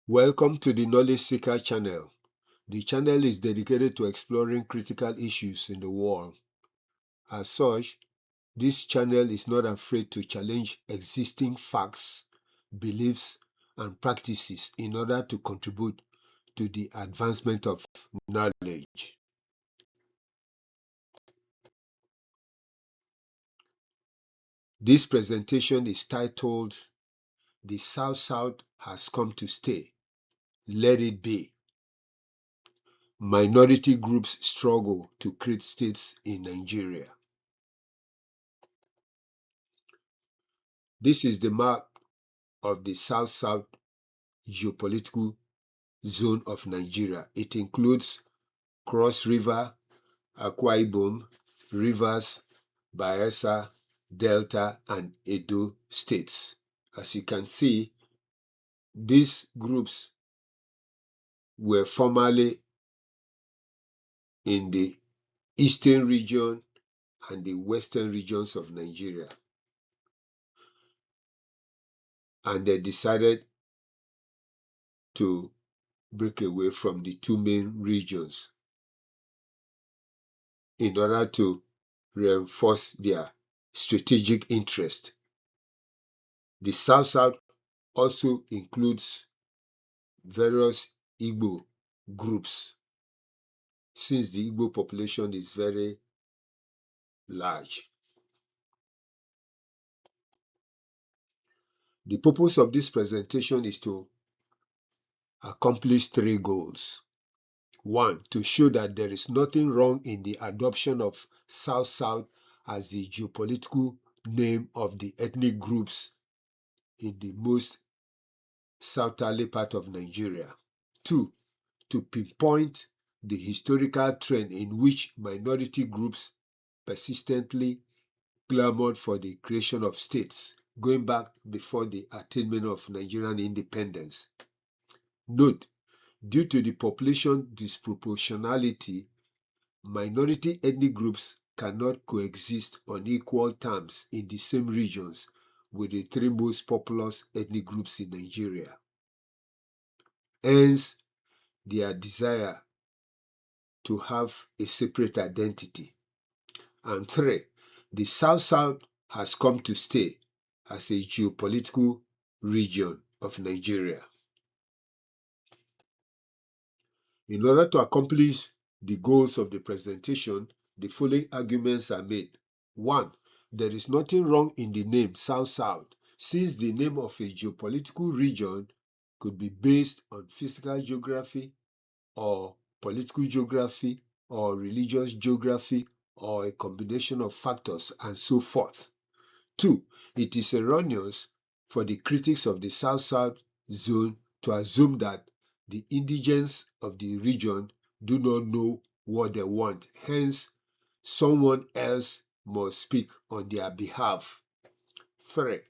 Welcome to the Knowledge Seeker channel. The channel is dedicated to exploring critical issues in the world. As such, this channel is not afraid to challenge existing facts, beliefs, and practices in order to contribute to the advancement of knowledge. This presentation is titled, "The South-South has come to stay. Let it be. Minority groups struggle to create states in Nigeria." This is the map of the South-South geopolitical zone of Nigeria. It includes Cross River, Akwa Rivers, Bayelsa, Delta, and Edo states. As you can see, these groups were formerly in the eastern region and the western regions of Nigeria. And they decided to break away from the two main regions in order to reinforce their strategic interest. The South-South also includes various Igbo groups, since the Igbo population is very large. The purpose of this presentation is to accomplish three goals. One, to show that there is nothing wrong in the adoption of South-South as the geopolitical name of the ethnic groups in the most southerly part of Nigeria. Two, to pinpoint the historical trend in which minority groups persistently clamored for the creation of states, going back before the attainment of Nigerian independence. Note, due to the population disproportionality, minority ethnic groups cannot coexist on equal terms in the same regions with the three most populous ethnic groups in Nigeria. Hence, their desire to have a separate identity. And three, the South-South has come to stay as a geopolitical region of Nigeria. In order to accomplish the goals of the presentation, the following arguments are made. One, there is nothing wrong in the name South-South, since the name of a geopolitical region could be based on physical geography or political geography or religious geography or a combination of factors and so forth. Two, it is erroneous for the critics of the South-South zone to assume that the indigents of the region do not know what they want. Hence, someone else must speak on their behalf. Three,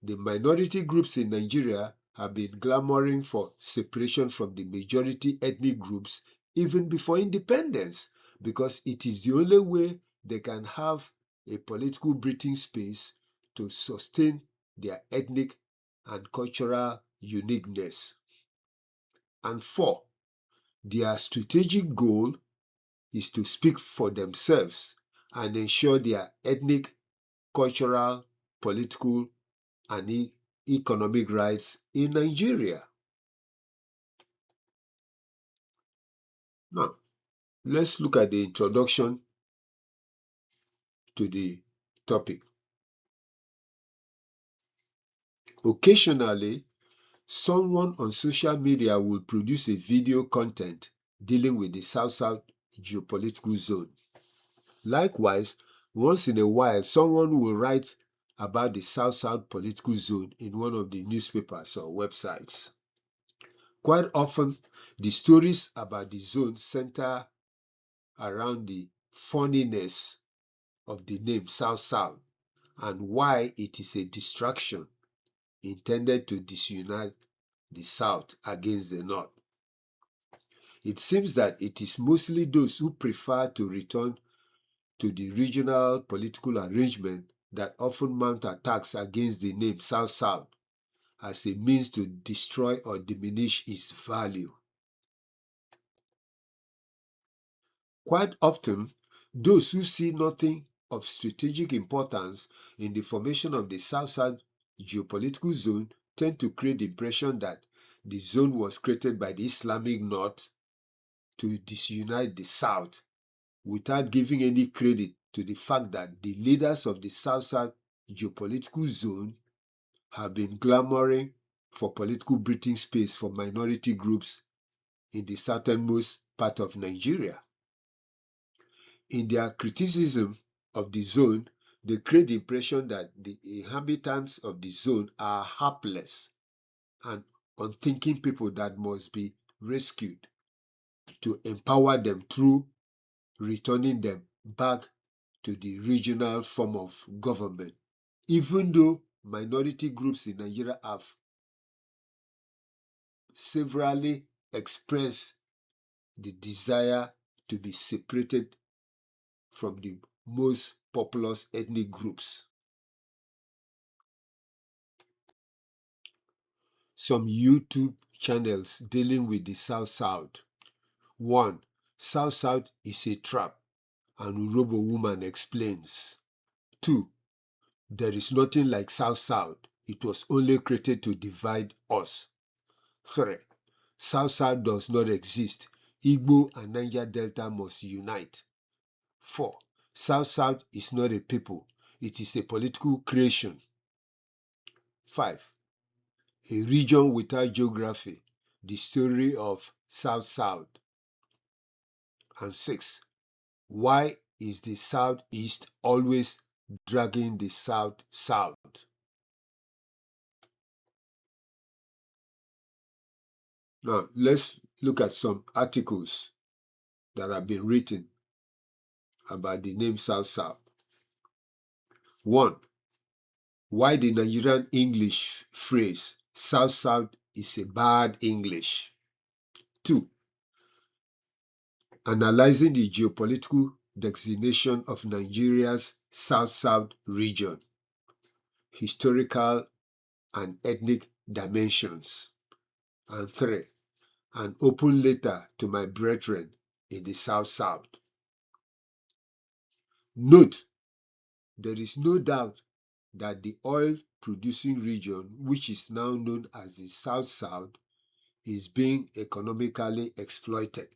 the minority groups in Nigeria have been clamoring for separation from the majority ethnic groups even before independence, because it is the only way they can have a political breathing space to sustain their ethnic and cultural uniqueness. And four, their strategic goal is to speak for themselves and ensure their ethnic, cultural, political, and economic rights in Nigeria. Now, let's look at the introduction to the topic. Occasionally, someone on social media will produce a video content dealing with the South-South geopolitical zone. Likewise, once in a while, someone will write about the South-South political zone in one of the newspapers or websites. Quite often, the stories about the zone center around the funniness of the name South-South and why it is a distraction intended to disunite the South against the North. It seems that it is mostly those who prefer to return to the regional political arrangement that often mount attacks against the name South-South, as a means to destroy or diminish its value. Quite often, those who see nothing of strategic importance in the formation of the South-South geopolitical zone tend to create the impression that the zone was created by the Islamic North to disunite the South, without giving any credit to the fact that the leaders of the South-South geopolitical zone have been clamoring for political breathing space for minority groups in the southernmost part of Nigeria. In their criticism of the zone, they create the impression that the inhabitants of the zone are helpless and unthinking people that must be rescued, to empower them through returning them back to the regional form of government, even though minority groups in Nigeria have severally expressed the desire to be separated from the most populous ethnic groups. Some YouTube channels dealing with the South-South. 1. South-South is a trap, and Urobo woman explains. 2. There is nothing like South-South. It was only created to divide us. 3. South-South does not exist. Igbo and Niger Delta must unite. 4. South-South is not a people. It is a political creation. 5. A region without geography. The story of South-South. And 6. Why is the Southeast always dragging the South-South? Now, let's look at some articles that have been written about the name South-South. 1. Why the Nigerian English phrase South-South is a bad English. 2. Analyzing the geopolitical designation of Nigeria's South-South region, historical and ethnic dimensions. And 3. An open letter to my brethren in the South-South. Note, there is no doubt that the oil-producing region, which is now known as the South-South, is being economically exploited.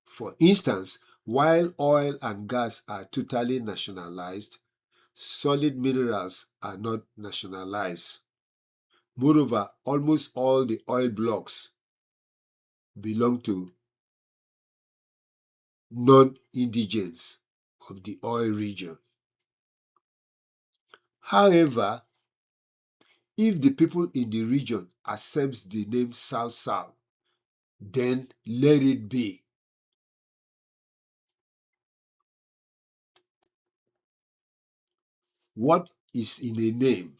For instance, while oil and gas are totally nationalized, solid minerals are not nationalized. Moreover, almost all the oil blocks belong to non-indigents of the oil region. However, if the people in the region accept the name South-South, then let it be. What is in a name?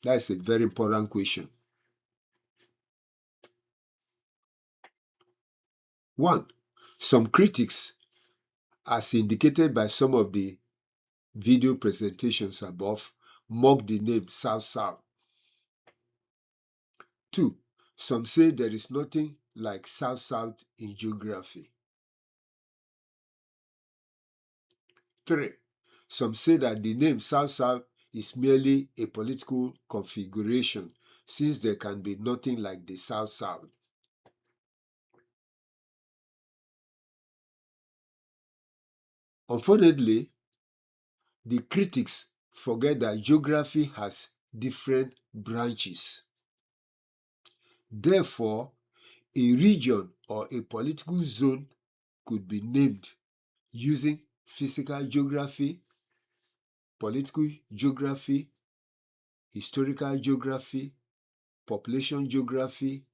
That's a very important question. 1. Some critics, as indicated by some of the video presentations above, mock the name South-South. 2. Some say there is nothing like South-South in geography. 3. Some say that the name South-South is merely a political configuration, since there can be nothing like the South-South. Unfortunately, the critics forget that geography has different branches. Therefore, a region or a political zone could be named using physical geography, political geography, historical geography, population geography,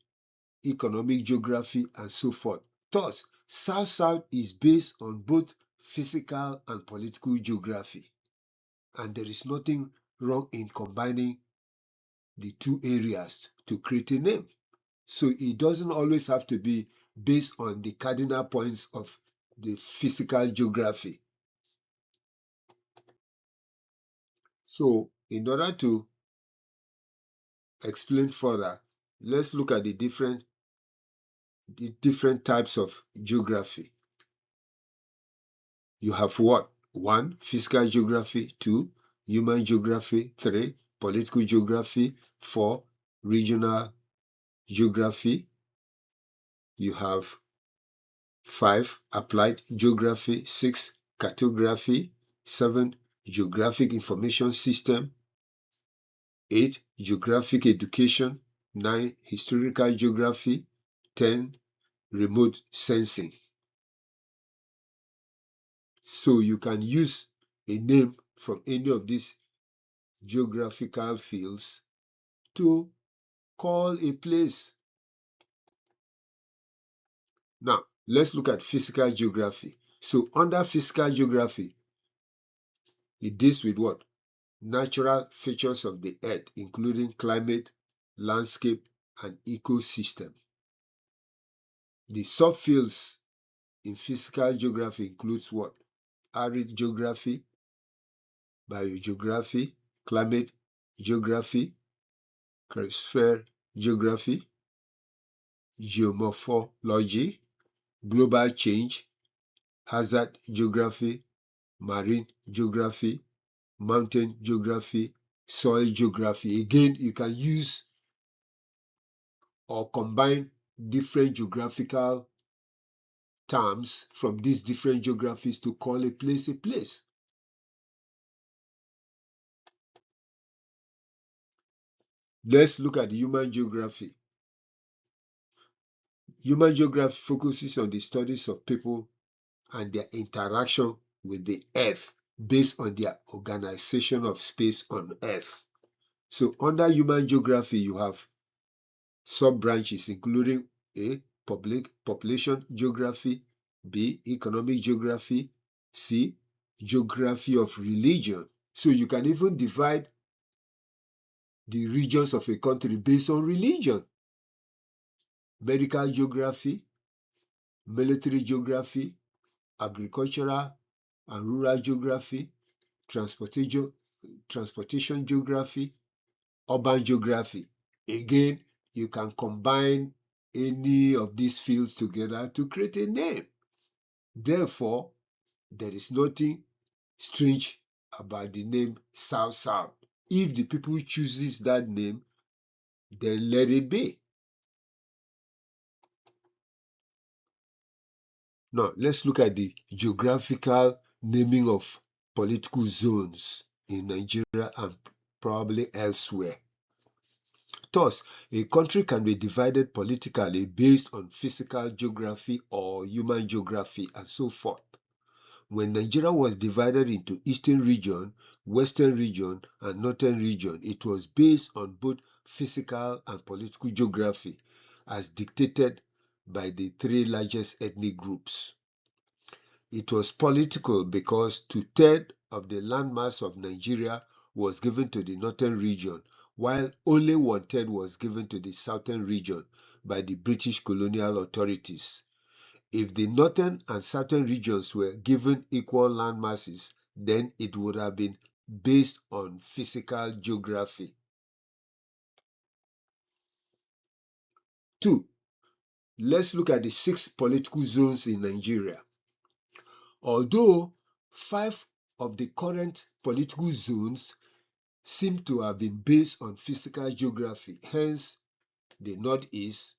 economic geography, and so forth. Thus, South-South is based on both physical and political geography, and there is nothing wrong in combining the two areas to create a name. So it doesn't always have to be based on the cardinal points of the physical geography. So in order to explain further, let's look at the different types of geography. You have what? 1. Physical geography. 2. Human geography. 3. Political geography. 4. Regional geography. You have 5. Applied geography. 6. Cartography. 7. Geographic information system. 8. Geographic education. 9. Historical geography. 10. Remote sensing. So you can use a name from any of these geographical fields to call a place. Now, let's look at physical geography. So under physical geography, it deals with what? Natural features of the earth, including climate, landscape, and ecosystem. The subfields in physical geography includes what? Arid geography, biogeography, climate geography, cryosphere geography, geomorphology, global change, hazard geography, marine geography, mountain geography, soil geography. Again, you can use or combine different geographical terms from these different geographies to call a place a place. Let's look at human geography. Human geography focuses on the studies of people and their interaction with the earth based on their organization of space on earth. So under human geography, you have sub-branches including A. Population geography, B. Economic geography, C. Geography of religion. So you can even divide the regions of a country based on religion. Medical geography, military geography, agricultural and rural geography, transportation geography, urban geography. Again, you can combine any of these fields together to create a name. Therefore, there is nothing strange about the name South. If the people chooses that name, then let it be. Now, let's look at the geographical naming of political zones in Nigeria and probably elsewhere. Thus, a country can be divided politically based on physical geography or human geography and so forth. When Nigeria was divided into Eastern region, Western region, and Northern region, it was based on both physical and political geography as dictated by the 3 largest ethnic groups. It was political because 2/3 of the landmass of Nigeria was given to the northern region, while only 1/3 was given to the southern region by the British colonial authorities. If the northern and southern regions were given equal land masses, then it would have been based on physical geography. 2. Let's look at the 6 political zones in Nigeria. Although 5 of the current political zones seem to have been based on physical geography, hence the Northeast,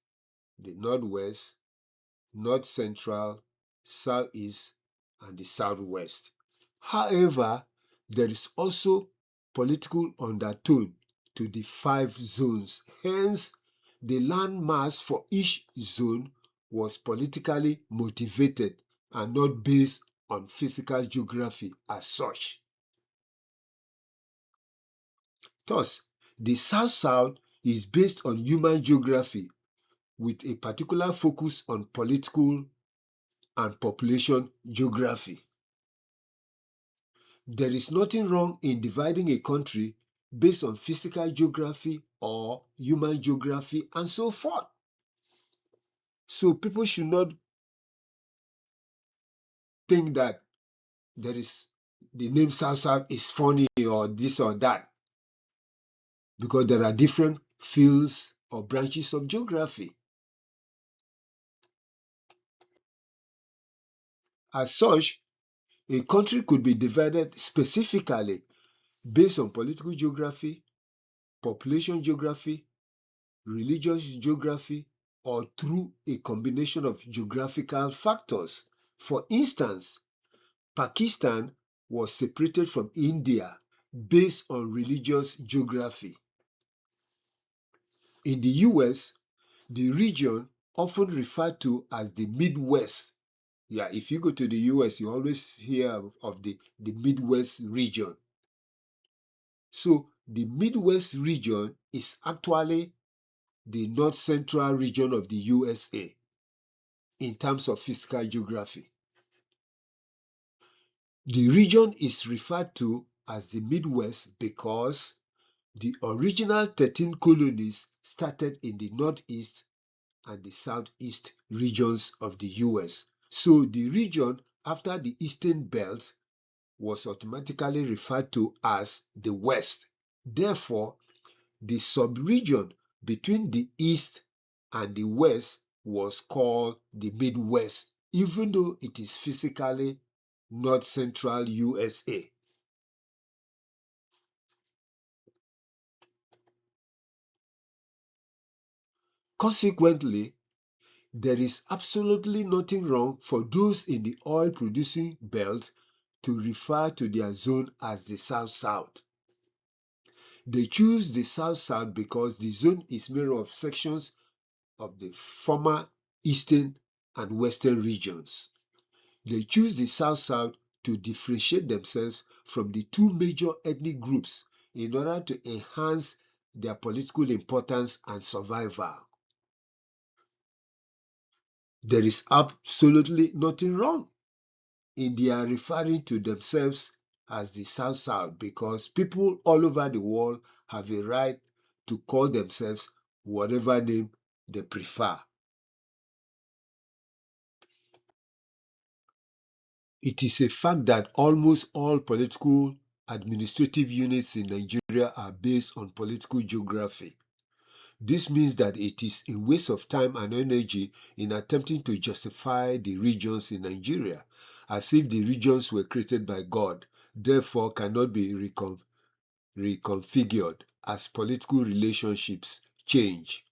the Northwest, North Central, Southeast, and the Southwest. However, there is also political undertone to the 5 zones. Hence, the land mass for each zone was politically motivated and not based on physical geography as such. Thus, the South is based on human geography with a particular focus on political and population geography. There is nothing wrong in dividing a country based on physical geography or human geography and so forth. So people should not think that there is the name South is funny or this or that, because there are different fields or branches of geography. As such, a country could be divided specifically based on political geography, population geography, religious geography, or through a combination of geographical factors. For instance, Pakistan was separated from India based on religious geography. In the US, the region often referred to as the Midwest. Yeah, if you go to the US, you always hear of the Midwest region. So the Midwest region is actually the north central region of the USA in terms of physical geography. The region is referred to as the Midwest because the original 13 colonies started in the northeast and the southeast regions of the US. So the region after the eastern belt was automatically referred to as the West. Therefore, the sub-region between the East and the West was called the Midwest, even though it is physically North Central USA. Consequently, there is absolutely nothing wrong for those in the oil-producing belt to refer to their zone as the South-South. They choose the South-South because the zone is made up of sections of the former Eastern and Western regions. They choose the South-South to differentiate themselves from the two major ethnic groups in order to enhance their political importance and survival. There is absolutely nothing wrong in their referring to themselves as the South-South because people all over the world have a right to call themselves whatever name they prefer. It is a fact that almost all political administrative units in Nigeria are based on political geography. This means that it is a waste of time and energy in attempting to justify the regions in Nigeria, as if the regions were created by God, therefore cannot be reconfigured as political relationships change.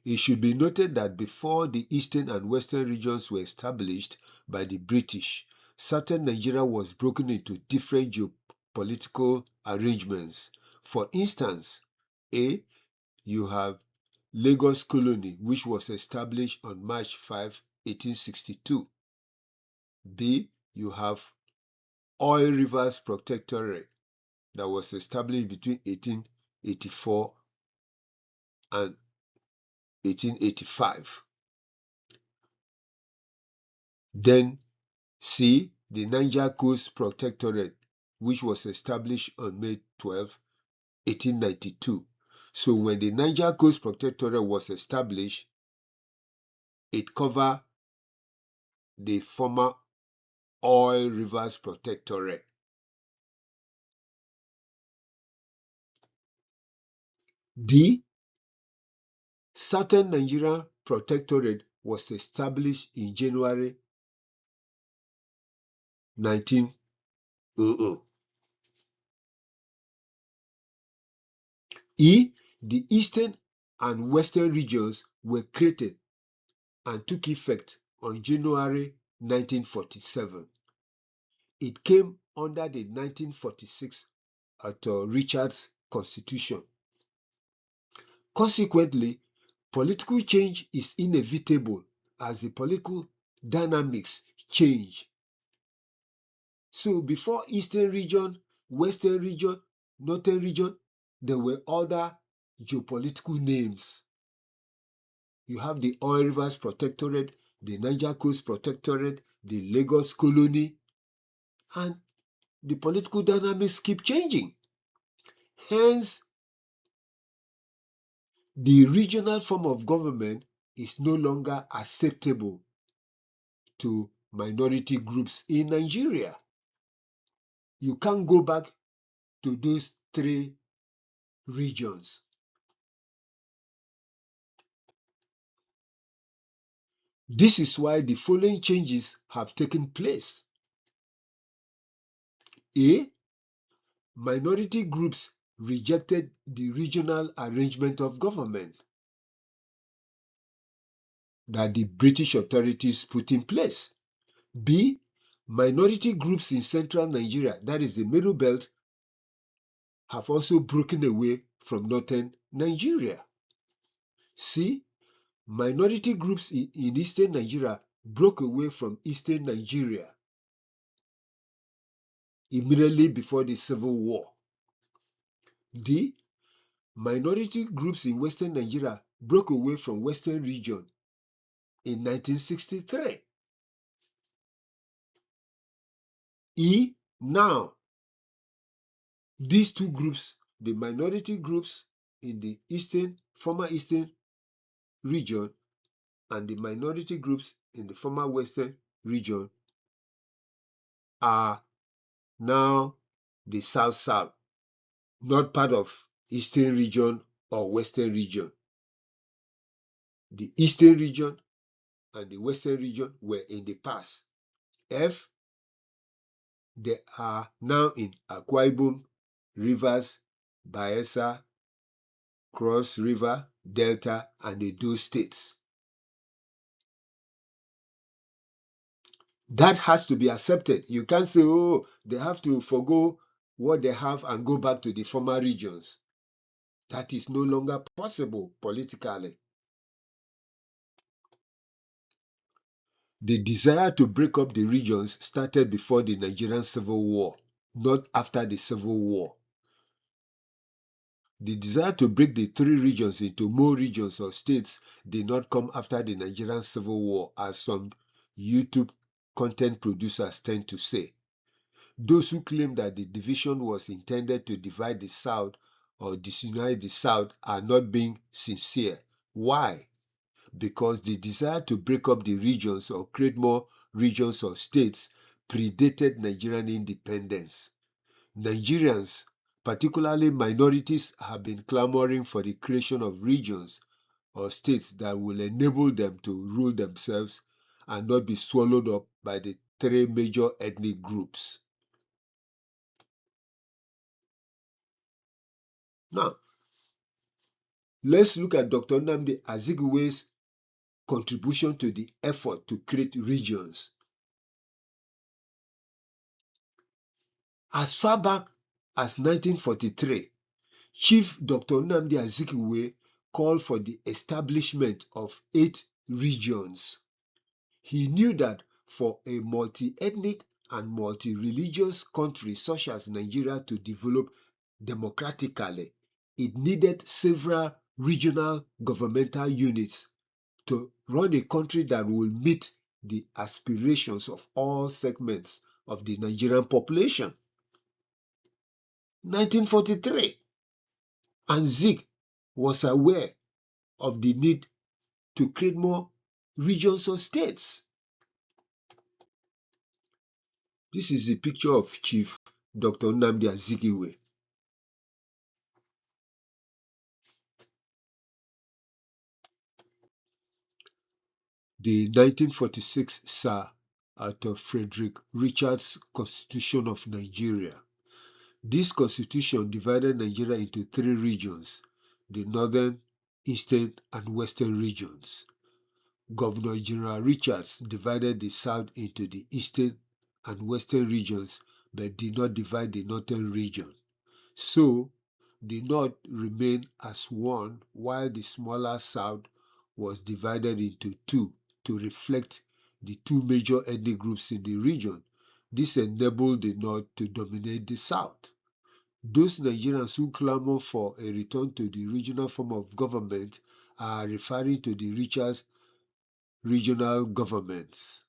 It should be noted that before the eastern and western regions were established by the British, southern Nigeria was broken into different geopolitical arrangements. For instance, A. You have Lagos Colony, which was established on March 5, 1862. B. You have Oil Rivers Protectorate that was established between 1884 and 1885. Then C. The Niger Coast Protectorate, which was established on May 12, 1892. So when the Niger Coast Protectorate was established, it covered the former Oil Rivers Protectorate. D. Southern Nigeria Protectorate was established in January 1900. E. The eastern and western regions were created and took effect on January 1947. It came under the 1946 Arthur Richards Constitution. Consequently, political change is inevitable as the political dynamics change. So before Eastern region, Western region, Northern region, there were other geopolitical names. You have the Oil Rivers Protectorate, the Niger Coast Protectorate, the Lagos Colony, and the political dynamics keep changing. Hence, the regional form of government is no longer acceptable to minority groups in Nigeria. You can't go back to those three regions. This is why the following changes have taken place. A. Minority groups rejected the regional arrangement of government that the British authorities put in place. B. Minority groups in central Nigeria, that is the Middle Belt, have also broken away from northern Nigeria. C. Minority groups in eastern Nigeria broke away from eastern Nigeria immediately before the Civil War. D. Minority groups in western Nigeria broke away from western region in 1963. E. Now, these two groups, the minority groups in the former eastern region and the minority groups in the former western region, are now the South-South, not part of eastern region or western region. The eastern region and the western region were in the past. F. They are now in Ekwueme, Rivers, Bayelsa, Cross River, Delta, and Edo states. That has to be accepted. You can't say, oh, they have to forgo what they have and go back to the former regions. That is no longer possible politically. The desire to break up the regions started before the Nigerian Civil War, not after the Civil War. The desire to break the three regions into more regions or states did not come after the Nigerian Civil War, as some YouTube content producers tend to say. Those who claim that the division was intended to divide the South or disunite the South are not being sincere. Why? Because the desire to break up the regions or create more regions or states predated Nigerian independence. Nigerians, particularly minorities, have been clamoring for the creation of regions or states that will enable them to rule themselves and not be swallowed up by the three major ethnic groups. Now, let's look at Dr. Nnamdi Azikiwe's contribution to the effort to create regions. As far back as 1943, Chief Dr. Nnamdi Azikiwe called for the establishment of 8 regions. He knew that for a multi-ethnic and multi-religious country such as Nigeria to develop democratically, it needed several regional governmental units to run a country that will meet the aspirations of all segments of the Nigerian population. 1943. And Zik was aware of the need to create more regions or states. This is the picture of Chief Dr. Nnamdi Azikiwe. The 1946 Sir Arthur Frederick Richards Constitution of Nigeria. This constitution divided Nigeria into 3 regions, the northern, eastern, and western regions. Governor General Richards divided the south into the eastern and western regions but did not divide the northern region. So, the north remained as one while the smaller south was divided into 2 to reflect the 2 major ethnic groups in the region. This enabled the north to dominate the south. Those Nigerians who clamor for a return to the regional form of government are referring to the Richards regional governments.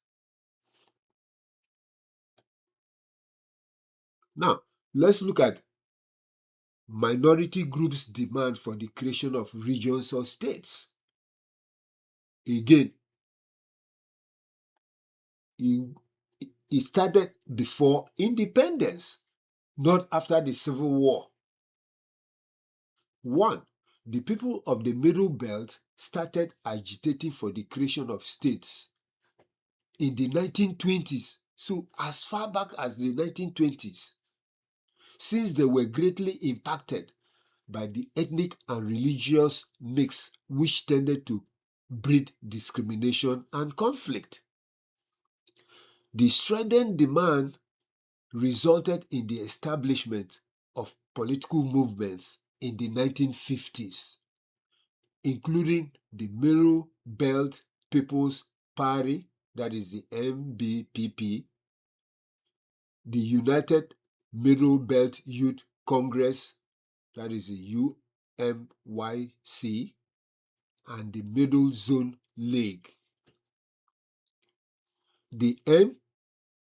Now, let's look at minority groups' demand for the creation of regions or states. Again, it started before independence, not after the Civil War. 1. the people of the Middle Belt started agitating for the creation of states in the 1920s. So as far back as the 1920s, since they were greatly impacted by the ethnic and religious mix which tended to breed discrimination and conflict. The strident demand resulted in the establishment of political movements in the 1950s, including the Middle Belt People's Party, that is the MBPP, the United Middle Belt Youth Congress, that is the UMYC, and the Middle Zone League. The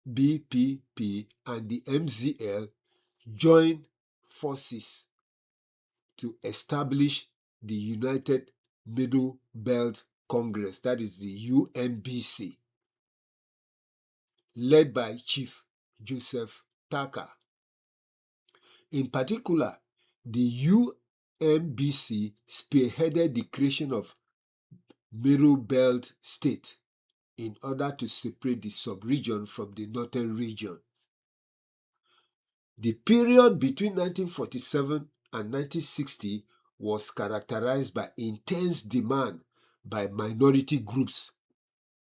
MBPP and the MZL joined forces to establish the United Middle Belt Congress, that is the UMBC, led by Chief Joseph Tucker. In particular, the UMBC spearheaded the creation of Middle Belt State in order to separate the sub-region from the northern region. The period between 1947 and 1960 was characterized by intense demand by minority groups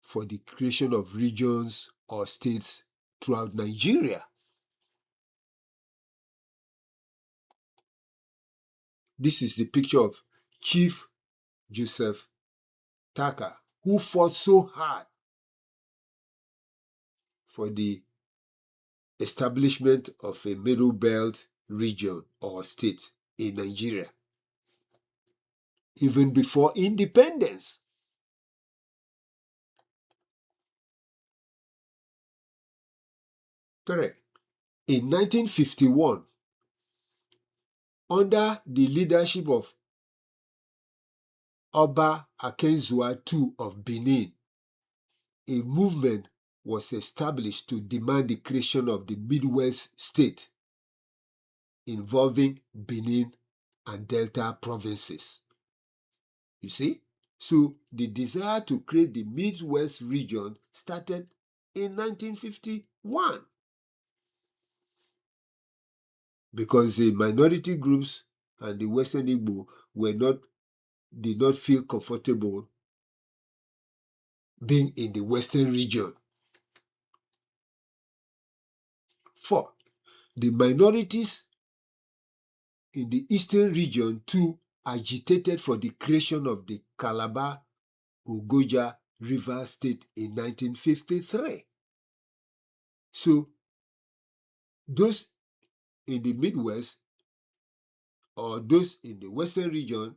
for the creation of regions or states throughout Nigeria. This is the picture of Chief Joseph Tucker, who fought so hard for the establishment of a Middle Belt region or state in Nigeria, even before independence. Correct. In 1951, under the leadership of Oba Akenzua II of Benin, a movement was established to demand the creation of the Midwest state involving Benin and Delta provinces. You see? So the desire to create the Midwest region started in 1951 because the minority groups and the Western Igbo did not feel comfortable being in the Western region. 4. The minorities in the Eastern region too agitated for the creation of the Calabar-Ogoja-Rivers State in 1953. So those in the Midwest or those in the Western region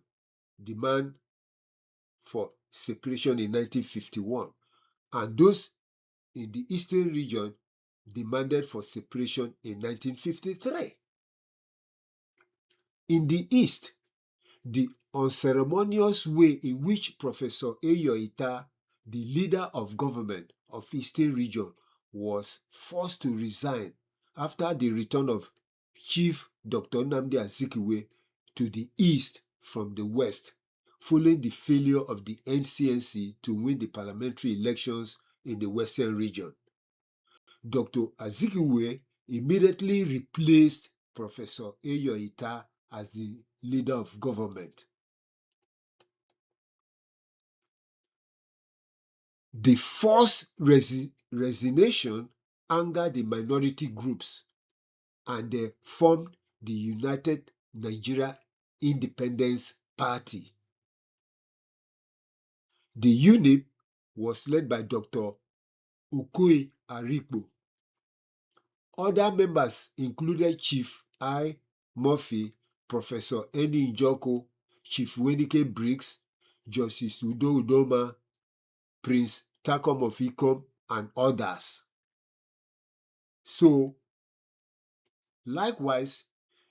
demand for separation in 1951, and those in the Eastern region demanded for separation in 1953. In the East, the unceremonious way in which Professor Eyoita, the leader of government of Eastern region, was forced to resign after the return of Chief Dr. Nnamdi Azikiwe to the East from the West, following the failure of the NCNC to win the parliamentary elections in the Western region. Dr. Azikiwe immediately replaced Professor Eyoita as the leader of government. The forced resignation angered the minority groups, and they formed the United Nigeria Independence Party. The UNIP was led by Dr. Okoye Arikpo. Other members included Chief I. Murphy, Professor Eni Njoko, Chief Wenike Briggs, Justice Udo Udoma, Prince Takom of Ikom, and others. So, likewise,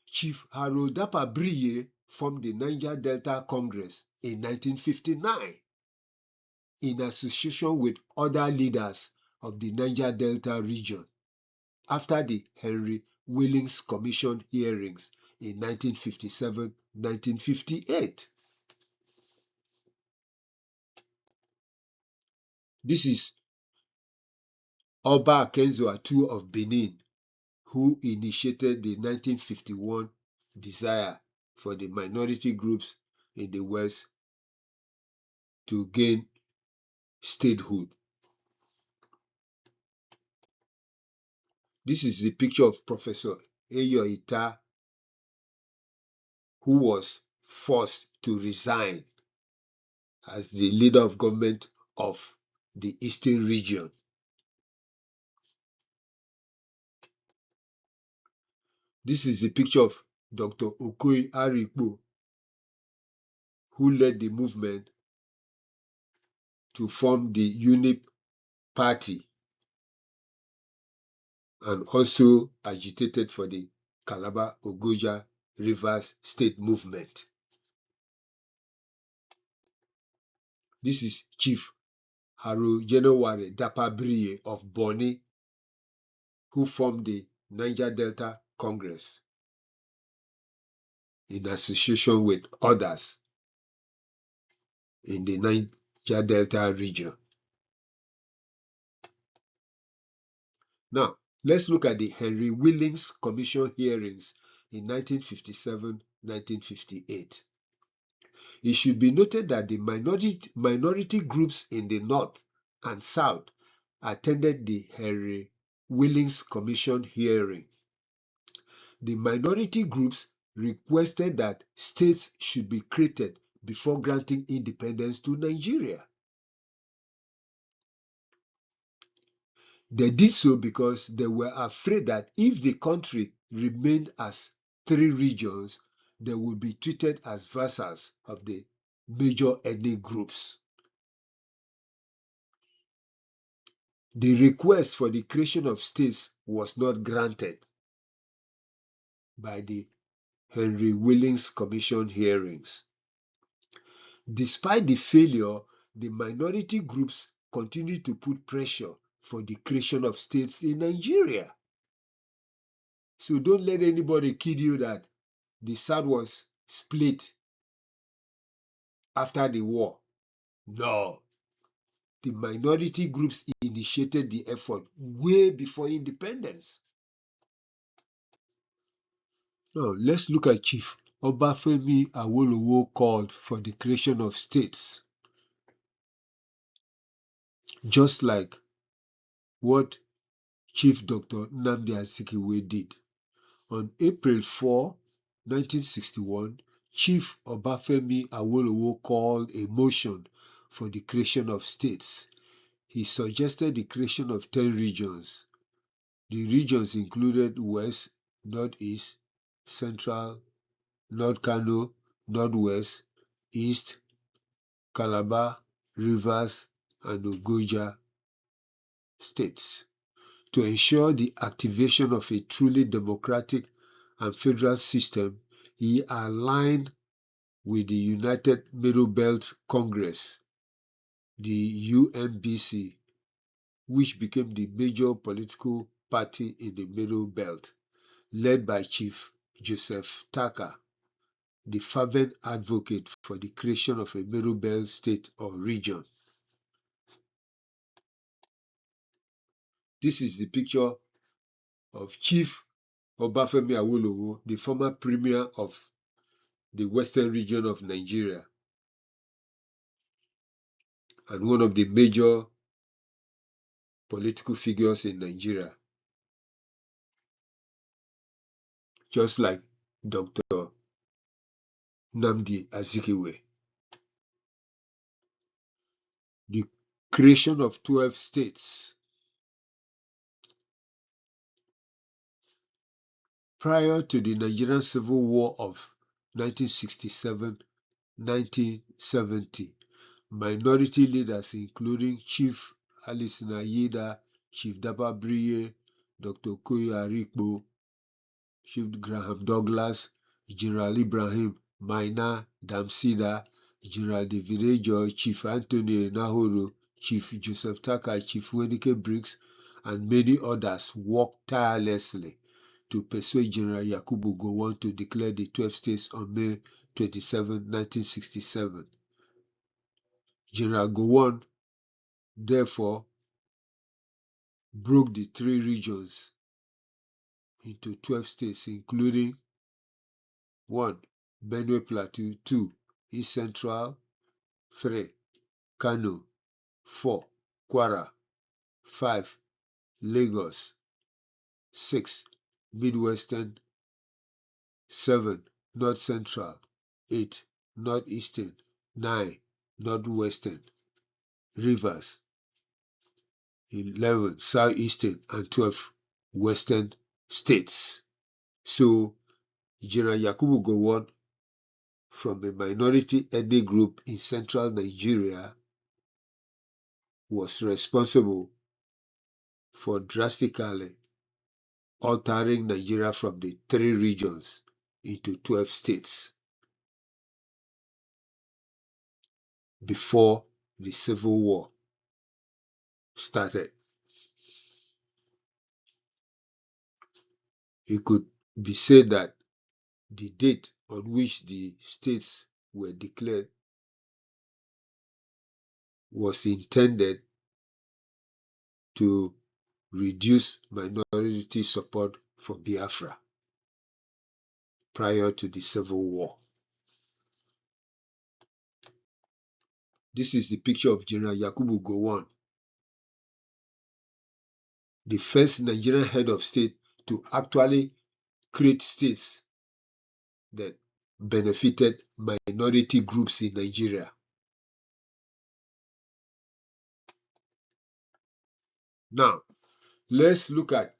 Chief Harold Dapabriye formed the Niger Delta Congress in 1959 in association with other leaders of the Niger Delta region after the Henry Willings Commission hearings in 1957-1958. This is Oba Akenzo II of Benin, who initiated the 1951 desire for the minority groups in the West to gain statehood. This is the picture of Professor Eyo Ita, who was forced to resign as the leader of government of the Eastern region. This is the picture of Dr. Okoye-Arikpo, who led the movement to form the UNIP party and also agitated for the Calabar-Ogoja-Rivers State movement. This is Chief Haro-Jenoware Dapabriye of Bonny, who formed the Niger Delta Congress in association with others in the Niger Delta region. Now, let's look at the Henry Willings Commission hearings in 1957-1958. It should be noted that the minority groups in the North and South attended the Henry Willings Commission hearing. The minority groups requested that states should be created before granting independence to Nigeria. They did so because they were afraid that if the country remained as three regions, they would be treated as vassals of the major ethnic groups. The request for the creation of states was not granted by the Henry Willings Commission hearings. Despite the failure, the minority groups continued to put pressure for the creation of states in Nigeria. So don't let anybody kid you that the South was split after the war. No. The minority groups initiated the effort way before independence. Now, let's look at Chief Obafemi Awolowo called for the creation of states. Just like what Chief Dr. Nnamdi Azikiwe did. On April 4, 1961, Chief Obafemi Awolowo called a motion for the creation of states. He suggested the creation of 10 regions. The regions included West, Northeast, Central, North Kano, Northwest, East, Calabar, Rivers, and Ogoja states. To ensure the activation of a truly democratic and federal system, he aligned with the United Middle Belt Congress, the UMBC, which became the major political party in the Middle Belt, led by Chief Joseph Taka, the fervent advocate for the creation of a Middle Belt state or region. This is the picture of Chief Obafemi Awolowo, the former premier of the western region of Nigeria and one of the major political figures in Nigeria, just like Dr. Nnamdi Azikiwe. The creation of 12 states. Prior to the Nigerian Civil War of 1967-1970, minority leaders including Chief Alice Nayeda, Chief Dapabriye, Dr. Okoye-Arikpo, Chief Graham Douglas, General Ibrahim Maina Damsida, General David Ajoy, Chief Anthony Nahoro, Chief Joseph Taka, Chief Wenike Briggs, and many others worked tirelessly to persuade General Yakubu Gowon to declare the 12 states on May 27, 1967. General Gowon, therefore, broke the three regions into 12 states, including 1. Benue Plateau, 2. East Central, 3. Kano, 4. Kwara, 5. Lagos, 6. Midwestern, 7. North Central, 8. Northeastern, 9. Northwestern, Rivers, 11. Southeastern, and 12. Western states. So, General Yakubu Gowon, from a minority ethnic group in central Nigeria, was responsible for drastically altering Nigeria from the three regions into 12 states before the Civil War started. It could be said that the date on which the states were declared was intended to reduce minority support for Biafra prior to the Civil War. This is the picture of General Yakubu Gowon, the first Nigerian head of state to actually create states that benefited minority groups in Nigeria. Now, let's look at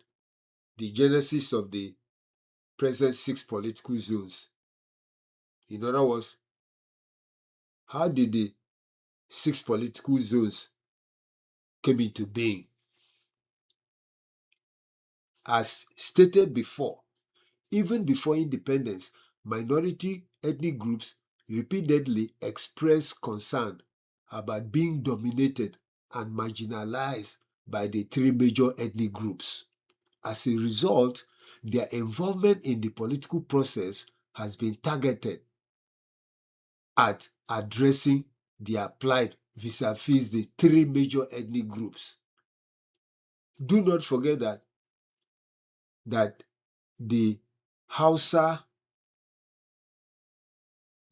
the genesis of the present 6 political zones. In other words, how did the 6 political zones come into being? As stated before, even before independence, minority ethnic groups repeatedly expressed concern about being dominated and marginalized by the 3 major ethnic groups. As a result, their involvement in the political process has been targeted at addressing their plight vis-a-vis the 3 major ethnic groups. Do not forget that the Hausa,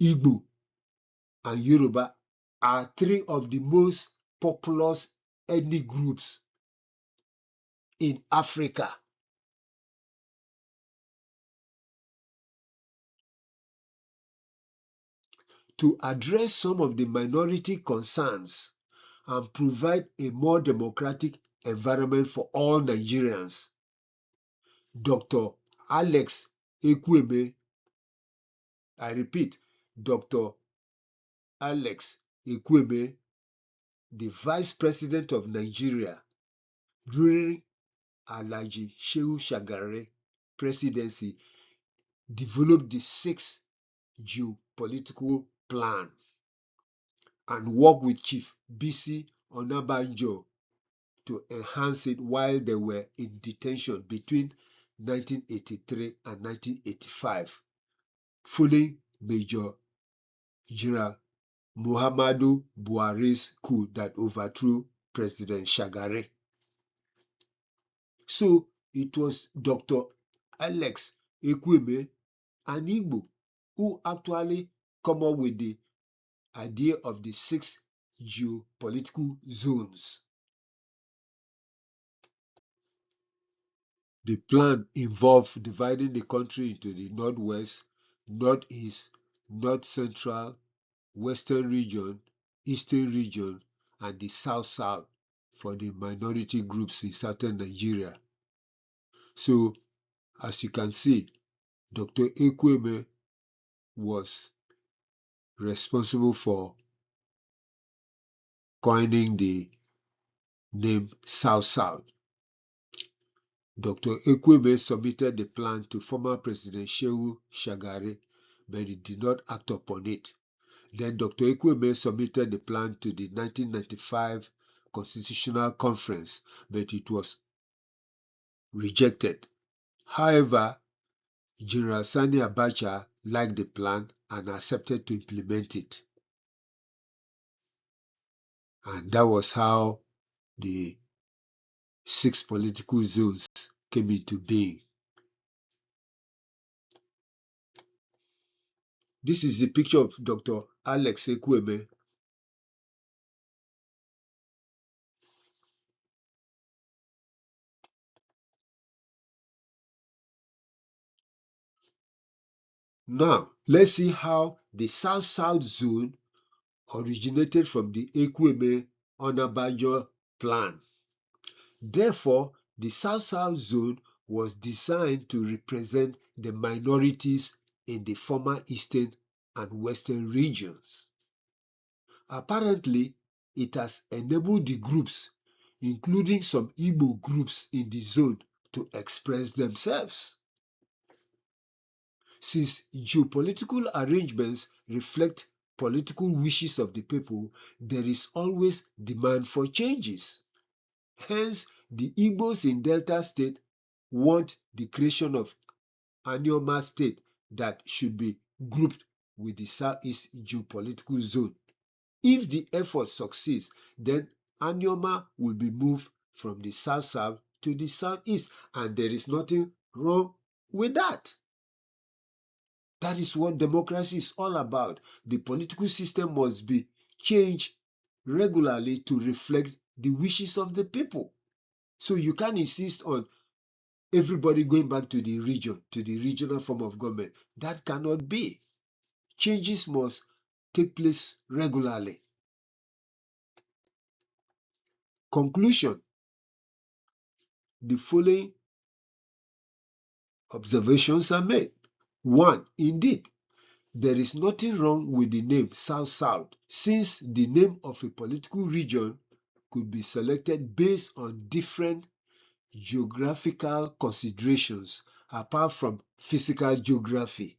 Igbo, and Yoruba are 3 of the most populous ethnic groups in Africa. To address some of the minority concerns and provide a more democratic environment for all Nigerians, Dr. Alex Ekwueme, I repeat, Dr. Alex Ekwueme, the Vice President of Nigeria during Alhaji Shehu Shagari presidency, developed the 6th geopolitical plan and worked with Chief Bisi Onabanjo to enhance it while they were in detention between 1983 and 1985, following Major General Muhammadu Buhari's coup that overthrew President Shagari. So it was Dr. Alex Ekwueme, an Igbo, who actually come up with the idea of the 6 geopolitical zones. The plan involved dividing the country into the Northwest, Northeast, North Central, Western region, Eastern region, and the South-South for the minority groups in southern Nigeria. So, as you can see, Dr. Ekwueme was responsible for coining the name South-South. Dr. Ekwueme submitted the plan to former President Shehu Shagari, but he did not act upon it. Then Dr. Ekwueme submitted the plan to the 1995 Constitutional Conference, but it was rejected. However, General Sani Abacha liked the plan and accepted to implement it. And that was how the 6 political zones came into being. This is the picture of Dr. Alex Ekwueme. Now, let's see how the South-South zone originated from the Ekwueme Onabanjo plan. Therefore, the South-South zone was designed to represent the minorities in the former Eastern and Western regions. Apparently, it has enabled the groups, including some Igbo groups in the zone, to express themselves. Since geopolitical arrangements reflect political wishes of the people, there is always demand for changes. Hence, the Igbos in Delta State want the creation of Anioma State that should be grouped with the Southeast geopolitical zone. If the effort succeeds, then Anioma will be moved from the South-South to the Southeast, and there is nothing wrong with that. That is what democracy is all about. The political system must be changed regularly to reflect the wishes of the people. So you can't insist on everybody going back to the region, to the regional form of government. That cannot be. Changes must take place regularly. Conclusion. The following observations are made. 1. Indeed, there is nothing wrong with the name South-South, since the name of a political region could be selected based on different geographical considerations apart from physical geography.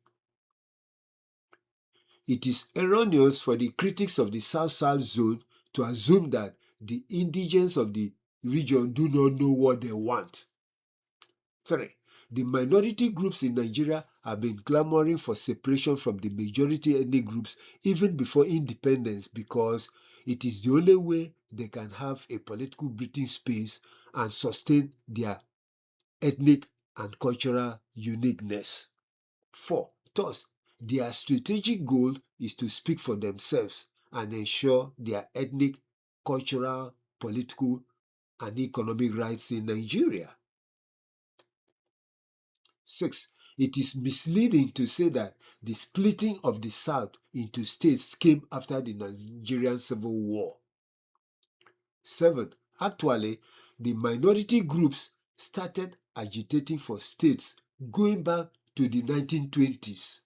It is erroneous for the critics of the South-South zone to assume that the indigents of the region do not know what they want. 3. The minority groups in Nigeria have been clamoring for separation from the majority ethnic groups even before independence because it is the only way they can have a political breathing space and sustain their ethnic and cultural uniqueness. 4. Thus, their strategic goal is to speak for themselves and ensure their ethnic, cultural, political, and economic rights in Nigeria. 6. It is misleading to say that the splitting of the South into states came after the Nigerian Civil War. 7. Actually, the minority groups started agitating for states going back to the 1920s.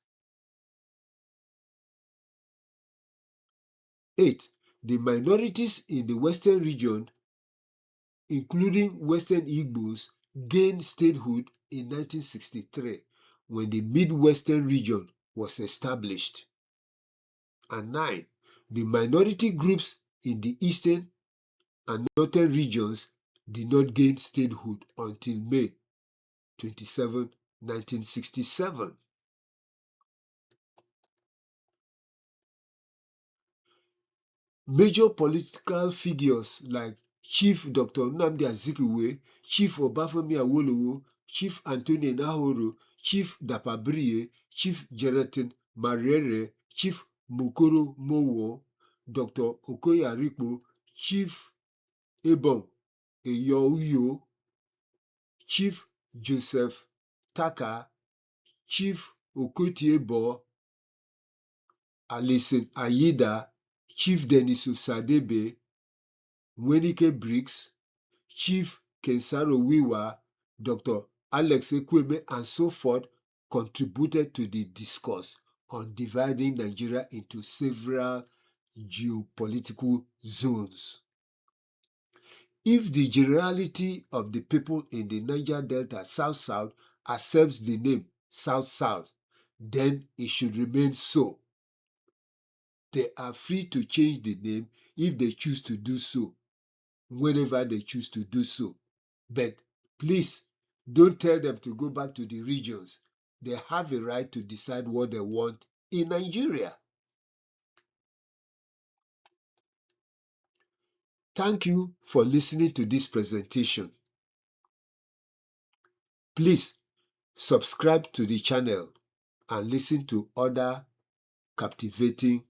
8. The minorities in the Western region, including Western Igbos, gained statehood in 1963 when the Midwestern region was established. And 9. The minority groups in the Eastern and Northern regions did not gain statehood until May 27, 1967. Major political figures like Chief Dr. Nnamdi Azikiwe, Chief Obafemi Awolowo, Chief Anthony Nahoro, Chief Dapabriye, Chief Jonathan Marere, Chief Mokoro Mowo, Dr. Okoye-Arekpo, Chief Ebong Eyo-Uyo, Chief Joseph Taka, Chief Okotie-Eboh, Alison Ayida, Chief Dennis Osadebe, Wenike Briggs, Chief Kensaro Wiwa, Dr. Alex Ekwueme, and so forth contributed to the discourse on dividing Nigeria into several geopolitical zones. If the generality of the people in the Niger Delta South-South accepts the name South-South, then it should remain so. They are free to change the name if they choose to do so, whenever they choose to do so. But please Don't tell them to go back to the regions. They have a right to decide what they want in Nigeria. Thank you for listening to this presentation. Please subscribe to the channel and listen to other captivating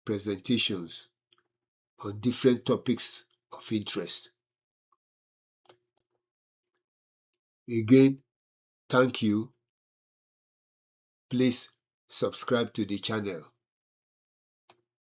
presentations on different topics of interest. Again, thank you. Please subscribe to the channel.